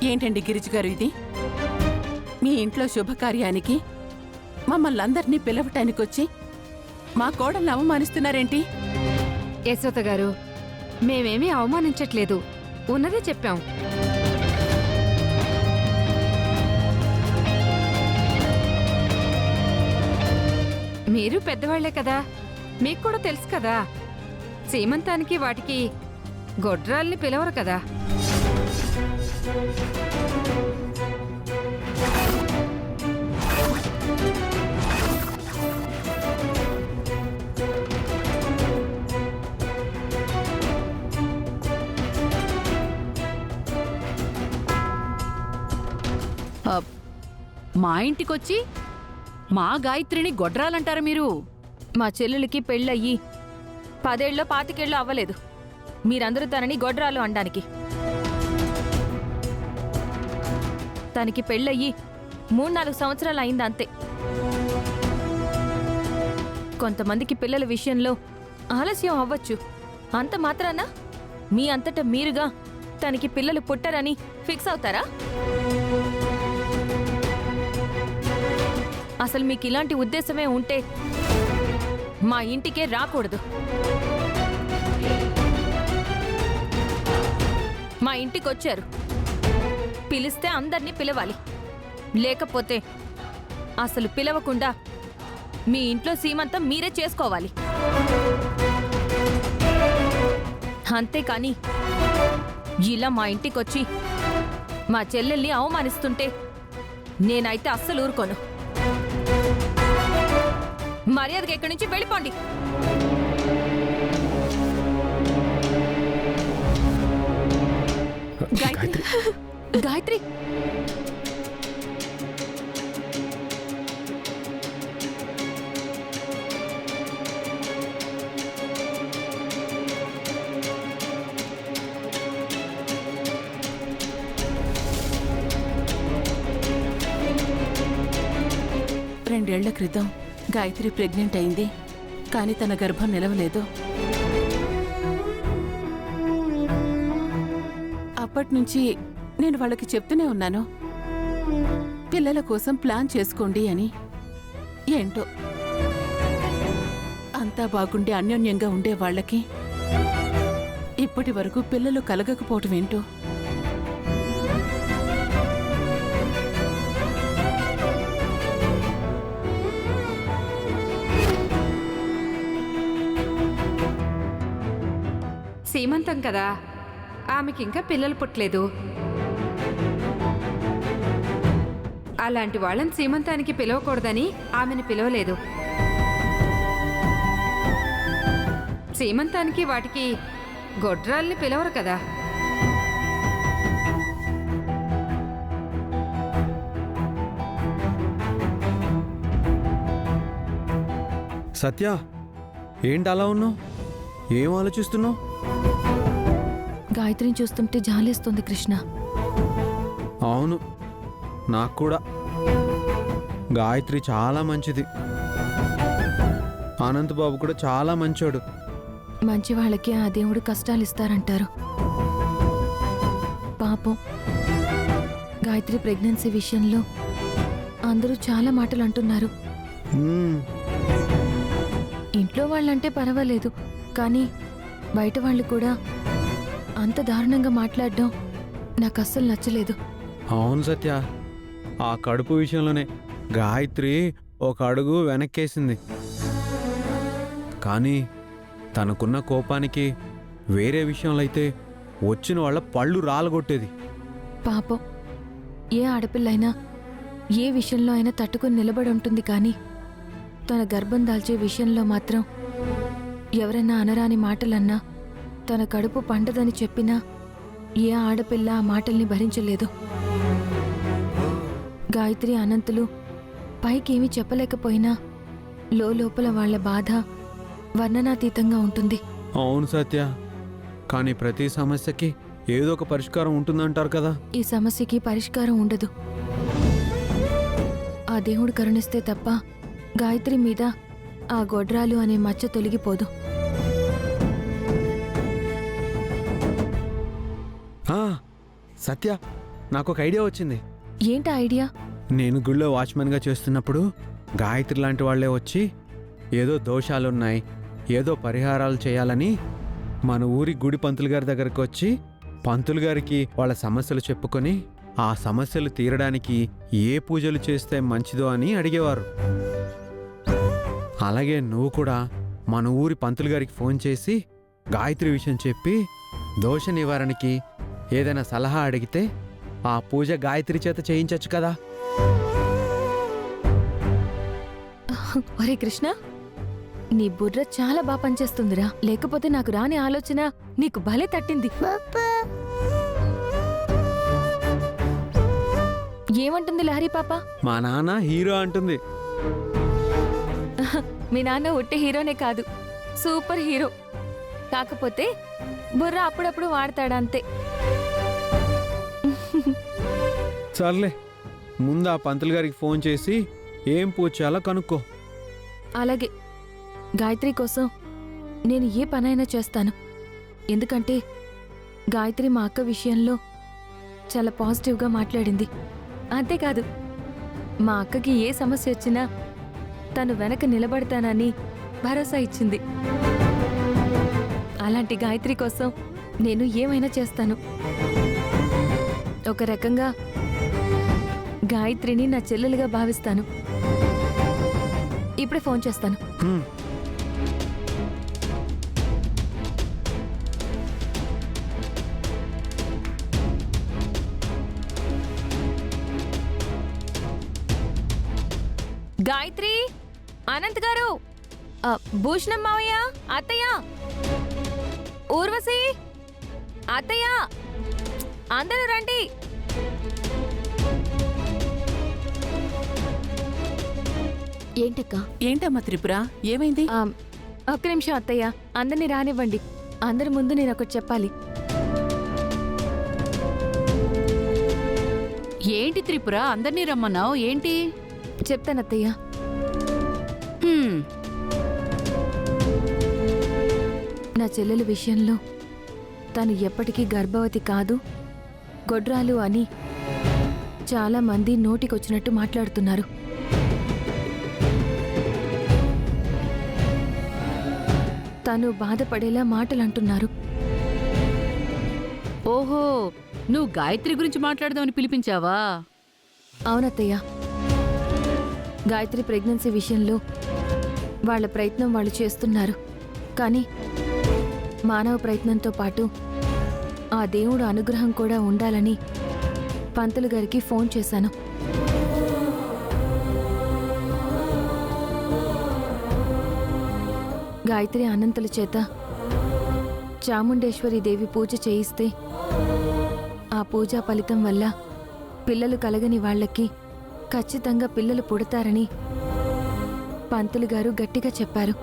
ఏంటండి గిరిజ గారు ఇది? మీ ఇంట్లో శుభకార్యానికి మమ్మల్ని అందరినీ పిలవటానికొచ్చి మా కోడల్ని అవమానిస్తున్నారేంటి? యశోద గారు, మేమేమీ అవమానించట్లేదు, ఉన్నదే చెప్పాం. మీరు పెద్దవాళ్లే కదా, మీకు కూడా తెలుసు కదా, సీమంతానికి వాటికి గొడ్రాల్ని పిలవరు కదా. మా ఇంటికొచ్చి మా గాయత్రిని గొడ్రాలంటారా మీరు? మా చెల్లెలికి పెళ్ళయ్యి 10 ఏళ్ళో 25 ఏళ్ళో అవ్వలేదు. మీరందరూ తనని గొడ్రాలు అనడానికి. తనకి పెళ్ళయ్యి 3-4 సంవత్సరాలు అయింది అంతే. కొంతమందికి పిల్లల విషయంలో ఆలస్యం అవ్వచ్చు, అంత మాత్రాన మీ అంతటా మీరుగా తనకి పిల్లలు పుట్టరని ఫిక్స్ అవుతారా? అసలు మీకు ఇలాంటి ఉద్దేశమే ఉంటే మా ఇంటికే రాకూడదు. మా ఇంటికి వచ్చారు, పిలిస్తే అందరినీ పిలవాలి, లేకపోతే అసలు పిలవకుండా మీ ఇంట్లో సీమంతం మీరే చేసుకోవాలి. అంతేకాని ఇలా మా ఇంటికొచ్చి మా చెల్లెల్ని అవమానిస్తుంటే నేనైతే అస్సలు ఊరుకోను. మర్యాదగా ఇక్కడి నుంచి వెళ్ళిపోండి. గాయత్రి, గాయత్రి, రెండేళ్ల క్రితం గాయత్రి ప్రెగ్నెంట్ అయింది, కానీ తన గర్భం నిలవలేదు. అప్పటినుంచి నేను వాళ్ళకి చెప్తూనే ఉన్నాను, పిల్లల కోసం ప్లాన్ చేసుకోండి అని. ఏంటో అంతా బాగుండి అన్యోన్యంగా ఉండే వాళ్ళకి ఇప్పటి వరకు పిల్లలు కలగకపోవటం ఏంటో. సీమంతం కదా, ఆమెకింకా పిల్లలు పుట్టలేదు. అలాంటి వాళ్ళని సీమంతానికి పిలవకూడదని ఆమెను పిలవలేదు. సీమంతానికి వాటికి గొడ్రాల్ని పిలవరు కదా. సత్య, ఏంటి అలా ఉన్నావు? ఏం ఆలోచిస్తున్నావు? గాయత్రిని చూస్తుంటే జాలేస్తుంది కృష్ణ. అవును, నాకు కూడా. గాయత్రి చాలా మంచిది, అనంత్ బాబు కూడా చాలా మంచోడు. మంచి వాళ్ళకి ఆ దేవుడు కష్టాలు ఇస్తారంటారు. పాపం గాయత్రి ప్రెగ్నెన్సీ విషయంలో అందరూ చాలా మాటలు అంటున్నారు. ఇంట్లో వాళ్ళంటే పర్వాలేదు, కానీ బయట వాళ్ళు కూడా అంత దారుణంగా మాట్లాడడం నాకు అస్సలు నచ్చలేదు. అవును సత్య, ఆ కడుపు విషయంలోనే గాయత్రి ఒక అడుగు వెనక్కేసింది. కానీ తనకున్న కోపానికి వేరే విషయంలో అయితే వచ్చిన వాళ్ళ పళ్ళు రాలగొట్టేది. పాపం ఏ ఆడపిల్లైనా ఏ విషయంలో అయినా తట్టుకుని నిలబడి ఉంటుంది, కానీ తన గర్భం దాల్చే విషయంలో మాత్రం ఎవరైనా అనరాని మాటలన్నా, తన కడుపు పండదని చెప్పినా ఏ ఆడపిల్ల ఆ మాటల్ని భరించలేదు. గాయత్రి, అనంతులు పైకేమీ చెప్పలేకపోయినా లోపల వాళ్ల బాధ వర్ణనాతీతంగా ఉంటుంది. అవును సత్య, కానీ ప్రతి సమస్యకి ఏదో ఒక పరిష్కారం ఉంటుందంటారు కదా. ఈ సమస్యకి పరిష్కారం ఉండదు. ఆ దేవుడు కరుణిస్తే తప్ప గాయత్రి మీద ఆ గొడ్రాలు అనే మచ్చ తొలగిపోదు. సత్య, నాకు ఒక ఐడియా వచ్చింది. ఏంటా ఐడియా? నేను గుళ్ళో వాచ్మెన్గా చేస్తున్నప్పుడు గాయత్రి లాంటి వాళ్ళే వచ్చి ఏదో దోషాలున్నాయి, ఏదో పరిహారాలు చేయాలని మన ఊరి గుడి పంతులు గారి దగ్గరకు వచ్చి పంతులు గారికి వాళ్ళ సమస్యలు చెప్పుకొని ఆ సమస్యలు తీరడానికి ఏ పూజలు చేస్తే మంచిదో అని అడిగేవారు. అలాగే నువ్వు కూడా మన ఊరి పంతులు గారికి ఫోన్ చేసి గాయత్రి విషయం చెప్పి దోష నివారణకి ఏదైనా సలహా అడిగితే ఆ పూజ గాయత్రి చేత చేయించచ్చు కదా. ఒరే కృష్ణ, నీ బుర్ర చాలా బాగా పనిచేస్తుందిరా. లేకపోతే నాకు రాని ఆలోచన నీకు భలే తట్టింది. ఏమంటుంది లహరి పాప? మా నాన్న హీరో అంటుంది. మీ నాన్న ఒట్టి హీరోనే కాదు, సూపర్ హీరో. కాకపోతే బుర్ర అప్పుడప్పుడు వాడతాడంతే. సర్లే, ముందు ఆ పంతులు గారికి ఫోన్ చేసి ఏం పూజ చేయాలో కనుక్కో. అలాగే, గాయత్రి కోసం నేను ఏ పనైనా చేస్తాను. ఎందుకంటే గాయత్రి మా అక్క విషయంలో చాలా పాజిటివ్గా మాట్లాడింది. అంతేకాదు, మా అక్కకి ఏ సమస్య వచ్చినా తను వెనక నిలబడతానని భరోసా ఇచ్చింది. అలాంటి గాయత్రి కోసం నేను ఏమైనా చేస్తాను. ఒక రకంగా గాయత్రిని నా చెల్లెలుగా భావిస్తాను. ఇప్పుడే ఫోన్ చేస్తాను. హ్మ్. గాయత్రి, అనంత్ గారు, భూషణం మావయ్య, అత్తయ్య, ఊర్వశి, అత్తయ్య, అందరూ రండి. ఏంటక్క? ఏంటమ్మా త్రిపుర, ఏమైంది? ఒక్క నిమిషం అత్తయ్య, అందరినీ రానివ్వండి. అందరి ముందు నేను ఒకటి చెప్పాలి. ఏంటి త్రిపుర, అందరినీ రమ్మన్నావు ఏంటి? చెప్తానత్తయ్య. హ్మ్, నా చెల్లెల విషయంలో తను ఎప్పటికీ గర్భవతి కాదు, గొడ్రాలు అని చాలా మంది నోటికొచ్చినట్టు మాట్లాడుతున్నారు. తను బాధపడేలా మాటలు అంటున్నారు. ఓహో, నువ్వు గాయత్రి గురించి మాట్లాడదామని పిలిపించావా? అవునత్తయ్య, గాయత్రి ప్రెగ్నెన్సీ విషయంలో వాళ్ళ ప్రయత్నం వాళ్ళు చేస్తున్నారు. కానీ మానవ ప్రయత్నంతో పాటు ఆ దేవుడు అనుగ్రహం కూడా ఉండాలని పంతులు గారికి ఫోన్ చేశాను. గాయత్రి అనంతుల చేత చాముండేశ్వరి దేవి పూజ చేయిస్తే ఆ పూజా ఫలితం వల్ల పిల్లలు కలగని వాళ్ళకి ఖచ్చితంగా పిల్లలు పుడతారని పంతులు గారు గట్టిగా చెప్పారు.